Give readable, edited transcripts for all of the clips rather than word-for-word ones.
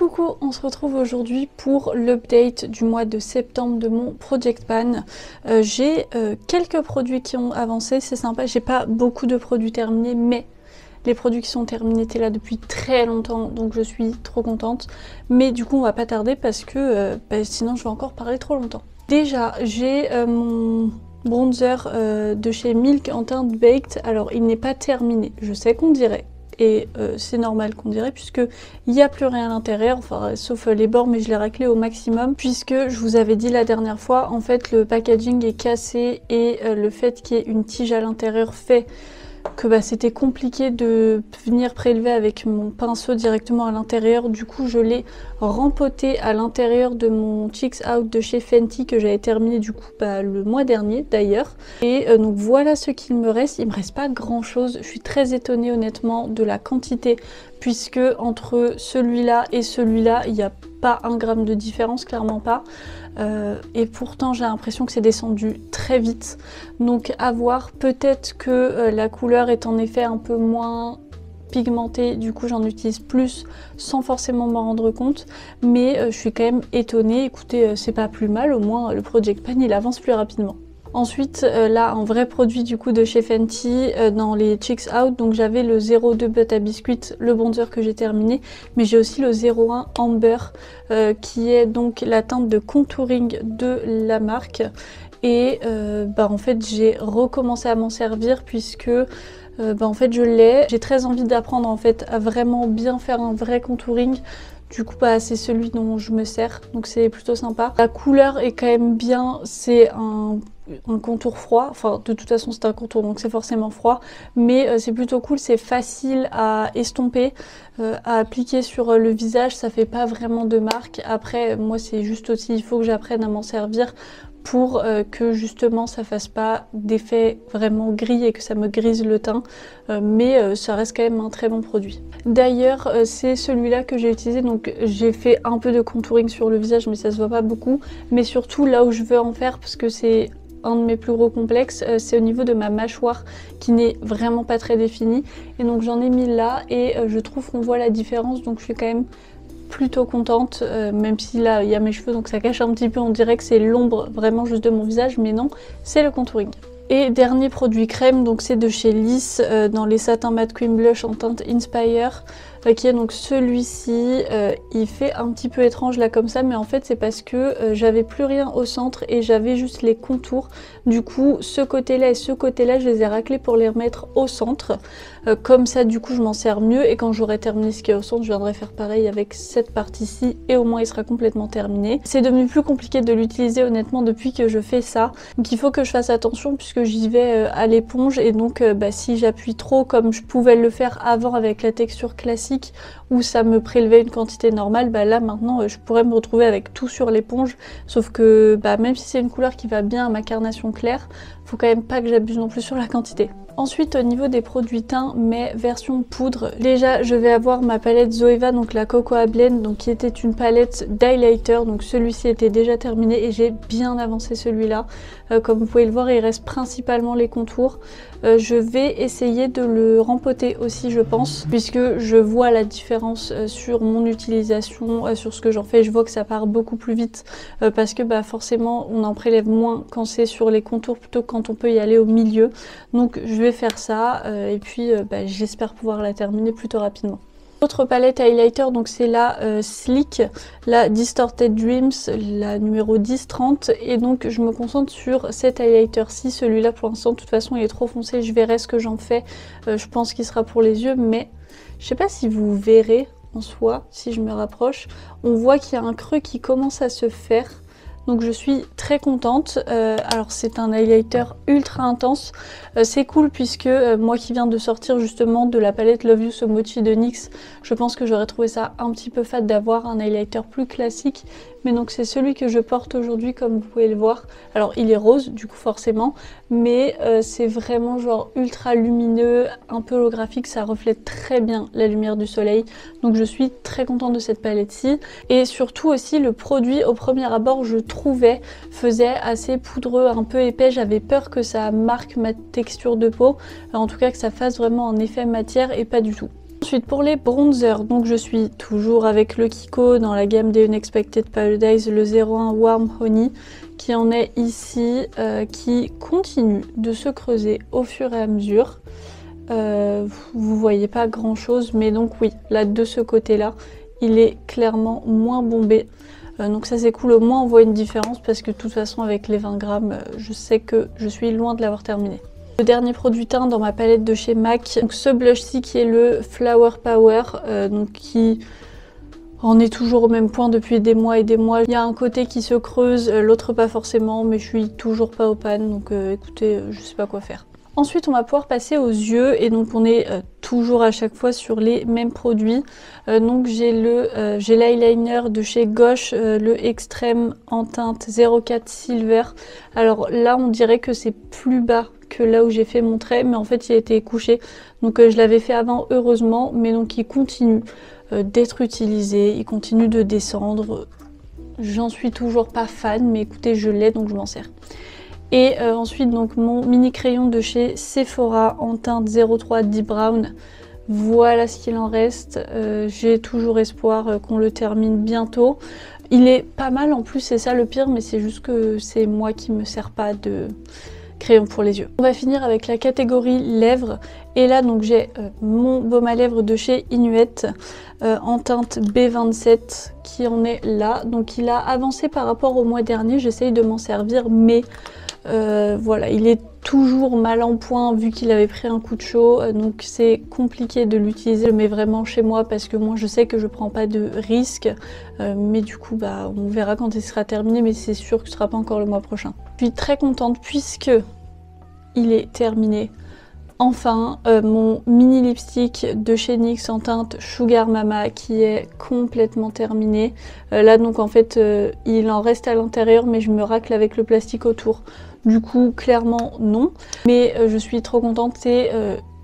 Coucou, on se retrouve aujourd'hui pour l'update du mois de septembre de mon Project Pan. J'ai quelques produits qui ont avancé, c'est sympa. J'ai pas beaucoup de produits terminés, mais les produits qui sont terminés étaient là depuis très longtemps, donc je suis trop contente. Mais du coup, on va pas tarder parce que sinon je vais encore parler trop longtemps. Déjà, j'ai mon bronzer de chez Milk en teinte Baked. Alors, il n'est pas terminé, je sais qu'on dirait. Et c'est normal qu'on dirait puisque il n'y a plus rien à l'intérieur, enfin sauf les bords, mais je l'ai raclé au maximum puisque je vous avais dit la dernière fois, en fait le packaging est cassé et le fait qu'il y ait une tige à l'intérieur fait que c'était compliqué de venir prélever avec mon pinceau directement à l'intérieur. Du coup je l'ai rempoté à l'intérieur de mon Cheeks Out de chez Fenty que j'avais terminé du coup le mois dernier d'ailleurs. Et donc voilà ce qu'il me reste. Il me reste pas grand chose. Je suis très étonnée honnêtement de la quantité puisque entre celui-là et celui-là il n'y a pas 1 gramme de différence, clairement pas. Et pourtant j'ai l'impression que c'est descendu très vite, donc à voir. Peut-être que la couleur est en effet un peu moins pigmentée, du coup j'en utilise plus sans forcément m'en rendre compte, mais je suis quand même étonnée. Écoutez, c'est pas plus mal, au moins le Project Pan il avance plus rapidement. Ensuite, là, un vrai produit du coup de chez Fenty dans les Cheeks Out. Donc j'avais le 02 Butter Biscuit, le bronzer que j'ai terminé, mais j'ai aussi le 01 Amber qui est donc la teinte de contouring de la marque. Et en fait, j'ai recommencé à m'en servir puisque en fait je l'ai. J'ai très envie d'apprendre en fait à vraiment bien faire un vrai contouring. Du coup, c'est celui dont je me sers, donc c'est plutôt sympa. La couleur est quand même bien, c'est un contour froid, enfin de toute façon c'est un contour donc c'est forcément froid, mais c'est plutôt cool, c'est facile à estomper, à appliquer sur le visage, ça fait pas vraiment de marque. Après moi c'est juste aussi, il faut que j'apprenne à m'en servir pour que justement ça fasse pas d'effet vraiment gris et que ça me grise le teint, mais ça reste quand même un très bon produit. D'ailleurs c'est celui-là que j'ai utilisé, donc j'ai fait un peu de contouring sur le visage mais ça se voit pas beaucoup, mais surtout là où je veux en faire parce que c'est un de mes plus gros complexes, c'est au niveau de ma mâchoire qui n'est vraiment pas très définie, et donc j'en ai mis là et je trouve qu'on voit la différence, donc je suis quand même plutôt contente, même si là il y a mes cheveux donc ça cache un petit peu, on dirait que c'est l'ombre vraiment juste de mon visage, mais non, c'est le contouring. Et dernier produit crème, donc c'est de chez Liss dans les Satin Matte Cream Blush en teinte Inspire, qui est donc celui-ci. Il fait un petit peu étrange là comme ça, mais en fait c'est parce que j'avais plus rien au centre et j'avais juste les contours. Du coup ce côté-là et ce côté-là je les ai raclés pour les remettre au centre. Comme ça du coup je m'en sers mieux, et quand j'aurai terminé ce qui est au centre je viendrai faire pareil avec cette partie-ci et au moins il sera complètement terminé. C'est devenu plus compliqué de l'utiliser honnêtement depuis que je fais ça, donc il faut que je fasse attention puisque j'y vais à l'éponge, et donc si j'appuie trop comme je pouvais le faire avant avec la texture classique où ça me prélevait une quantité normale, là maintenant je pourrais me retrouver avec tout sur l'éponge, sauf que même si c'est une couleur qui va bien à ma carnation claire, faut quand même pas que j'abuse non plus sur la quantité. Ensuite au niveau des produits teints mais version poudre, déjà je vais avoir ma palette Zoeva, donc la Cocoa Blend, donc qui était une palette d'highlighter, donc celui-ci était déjà terminé et j'ai bien avancé celui-là. Comme vous pouvez le voir il reste principalement les contours. Je vais essayer de le rempoter aussi je pense, puisque je vois la différence sur mon utilisation, sur ce que j'en fais. Je vois que ça part beaucoup plus vite parce que forcément on en prélève moins quand c'est sur les contours plutôt que quand on peut y aller au milieu. Donc je vais faire ça et puis j'espère pouvoir la terminer plutôt rapidement. Autre palette highlighter, donc c'est la Sleek, la Distorted Dreams, la numéro 10-30, et donc je me concentre sur cet highlighter-ci. Celui-là pour l'instant de toute façon il est trop foncé, je verrai ce que j'en fais. Je pense qu'il sera pour les yeux, mais je sais pas si vous verrez en soi, si je me rapproche, on voit qu'il y a un creux qui commence à se faire. Donc je suis très contente. Alors c'est un highlighter ultra intense. C'est cool puisque moi qui viens de sortir justement de la palette Love You So Mochi de NYX, je pense que j'aurais trouvé ça un petit peu fade d'avoir un highlighter plus classique. Mais donc c'est celui que je porte aujourd'hui comme vous pouvez le voir. Alors il est rose du coup forcément, mais c'est vraiment genre ultra lumineux, un peu holographique, ça reflète très bien la lumière du soleil. Donc je suis très contente de cette palette-ci. Et surtout aussi le produit au premier abord je trouvais faisait assez poudreux, un peu épais. J'avais peur que ça marque ma texture de peau, en tout cas que ça fasse vraiment un effet matière, et pas du tout. Ensuite pour les bronzers, donc je suis toujours avec le Kiko dans la gamme des Unexpected Paradise, le 01 Warm Honey, qui en est ici, qui continue de se creuser au fur et à mesure. Vous voyez pas grand chose, mais donc oui, là de ce côté là, il est clairement moins bombé. Donc ça c'est cool, au moins on voit une différence parce que de toute façon avec les 20 grammes, je sais que je suis loin de l'avoir terminé. Le dernier produit teint dans ma palette de chez MAC, donc ce blush-ci qui est le Flower Power, donc qui en est toujours au même point depuis des mois et des mois. Il y a un côté qui se creuse, l'autre pas forcément, mais je suis toujours pas au pan, donc écoutez, je sais pas quoi faire. Ensuite on va pouvoir passer aux yeux et donc on est toujours à chaque fois sur les mêmes produits. Donc j'ai l'eyeliner de chez Gosh, le Extreme en teinte 04 Silver. Alors là on dirait que c'est plus bas que là où j'ai fait mon trait, mais en fait il a été couché. Donc je l'avais fait avant heureusement, mais donc il continue d'être utilisé, il continue de descendre. J'en suis toujours pas fan, mais écoutez je l'ai donc je m'en sers. Et ensuite donc mon mini crayon de chez Sephora en teinte 03 Deep Brown. Voilà ce qu'il en reste. J'ai toujours espoir qu'on le termine bientôt. Il est pas mal en plus, c'est ça le pire, mais c'est juste que c'est moi qui me sers pas de crayon pour les yeux. On va finir avec la catégorie lèvres. Et là donc j'ai mon baume à lèvres de chez Inuit en teinte B27 qui en est là. Donc il a avancé par rapport au mois dernier, j'essaye de m'en servir, mais voilà, il est toujours mal en point vu qu'il avait pris un coup de chaud, donc c'est compliqué de l'utiliser. Je le mets vraiment chez moi parce que moi je sais que je prends pas de risque, mais du coup bah on verra quand il sera terminé, mais c'est sûr que ce sera pas encore le mois prochain. Je suis très contente puisque il est terminé. Enfin, mon mini lipstick de chez NYX en teinte Sugar Mama qui est complètement terminé. Là donc en fait il en reste à l'intérieur mais je me racle avec le plastique autour. Du coup clairement non. Mais je suis trop contente, c'est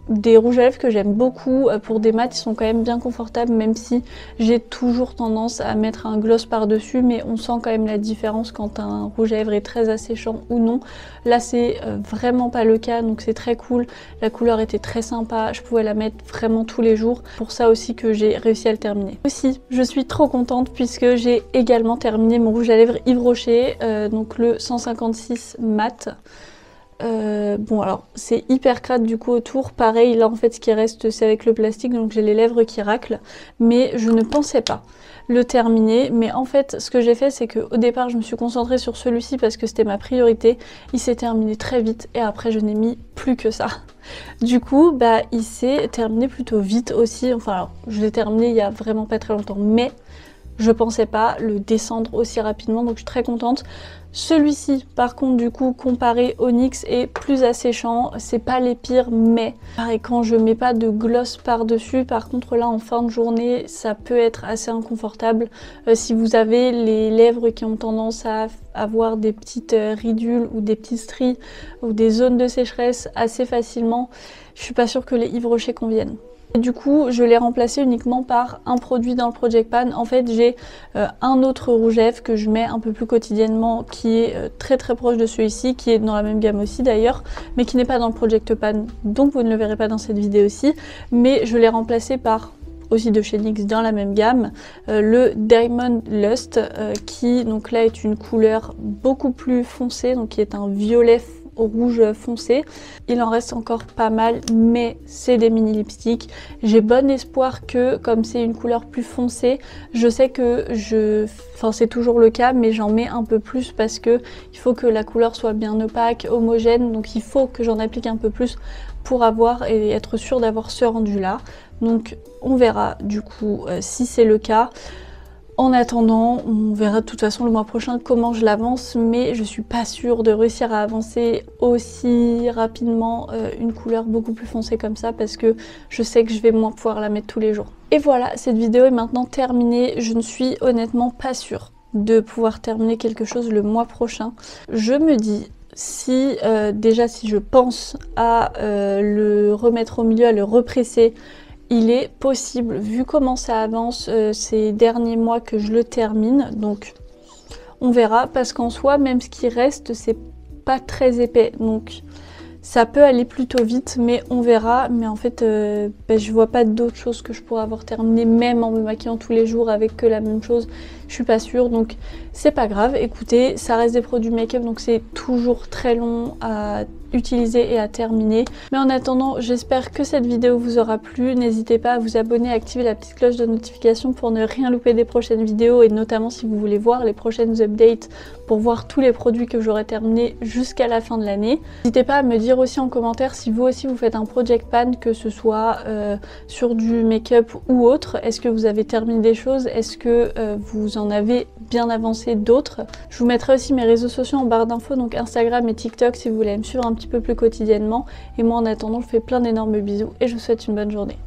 des rouges à lèvres que j'aime beaucoup. Pour des mats ils sont quand même bien confortables même si j'ai toujours tendance à mettre un gloss par dessus, mais on sent quand même la différence quand un rouge à lèvres est très asséchant ou non. Là c'est vraiment pas le cas, donc c'est très cool. La couleur était très sympa, je pouvais la mettre vraiment tous les jours. Pour ça aussi que j'ai réussi à le terminer. Aussi je suis trop contente puisque j'ai également terminé mon rouge à lèvres Yves Rocher, donc le 156 mat. Bon alors c'est hyper crade du coup autour, pareil là en fait ce qui reste c'est avec le plastique, donc j'ai les lèvres qui raclent, mais je ne pensais pas le terminer. Mais en fait ce que j'ai fait c'est que au départ je me suis concentrée sur celui-ci parce que c'était ma priorité, il s'est terminé très vite et après je n'ai mis plus que ça. Du coup bah il s'est terminé plutôt vite aussi, enfin alors je l'ai terminé il y a vraiment pas très longtemps, mais je pensais pas le descendre aussi rapidement, donc je suis très contente. Celui-ci par contre du coup comparé au NYX est plus asséchant, c'est pas les pires, mais pareil quand je mets pas de gloss par dessus, par contre là en fin de journée ça peut être assez inconfortable. Si vous avez les lèvres qui ont tendance à avoir des petites ridules ou des petites stries ou des zones de sécheresse assez facilement, je suis pas sûre que les Yves Rocher conviennent. Et du coup je l'ai remplacé uniquement par un produit dans le Project Pan. En fait j'ai un autre rouge à lèvres que je mets un peu plus quotidiennement qui est très proche de celui-ci, qui est dans la même gamme aussi d'ailleurs, mais qui n'est pas dans le Project Pan, donc vous ne le verrez pas dans cette vidéo-ci. Mais je l'ai remplacé par aussi de chez NYX dans la même gamme, le Diamond Lust qui donc là est une couleur beaucoup plus foncée, donc qui est un violet rouge foncé. Il en reste encore pas mal, mais c'est des mini lipsticks. J'ai bon espoir que comme c'est une couleur plus foncée, je sais que enfin c'est toujours le cas, mais j'en mets un peu plus parce que il faut que la couleur soit bien opaque, homogène, donc il faut que j'en applique un peu plus pour avoir et être sûre d'avoir ce rendu là. Donc on verra du coup si c'est le cas. En attendant, on verra de toute façon le mois prochain comment je l'avance, mais je suis pas sûre de réussir à avancer aussi rapidement une couleur beaucoup plus foncée comme ça parce que je sais que je vais moins pouvoir la mettre tous les jours. Et voilà, cette vidéo est maintenant terminée. Je ne suis honnêtement pas sûre de pouvoir terminer quelque chose le mois prochain. Je me dis si déjà si je pense à le remettre au milieu, à le represser, il est possible, vu comment ça avance ces derniers mois, que je le termine. Donc on verra, parce qu'en soi, même ce qui reste, c'est pas très épais. Donc Ça peut aller plutôt vite, mais on verra. Mais en fait, je vois pas d'autres choses que je pourrais avoir terminé, même en me maquillant tous les jours avec que la même chose. Je suis pas sûre, donc c'est pas grave. Écoutez, ça reste des produits make-up, donc c'est toujours très long à utiliser et à terminer. Mais en attendant, j'espère que cette vidéo vous aura plu. N'hésitez pas à vous abonner, à activer la petite cloche de notification pour ne rien louper des prochaines vidéos, et notamment si vous voulez voir les prochaines updates pour voir tous les produits que j'aurai terminés jusqu'à la fin de l'année. N'hésitez pas à me dire aussi en commentaire si vous aussi vous faites un project pan, que ce soit sur du make-up ou autre. Est-ce que vous avez terminé des choses? Est-ce que vous en avez bien avancé d'autres? Je vous mettrai aussi mes réseaux sociaux en barre d'infos, donc Instagram et TikTok si vous voulez me suivre un petit peu plus quotidiennement. Et moi en attendant, je vous fais plein d'énormes bisous et je vous souhaite une bonne journée.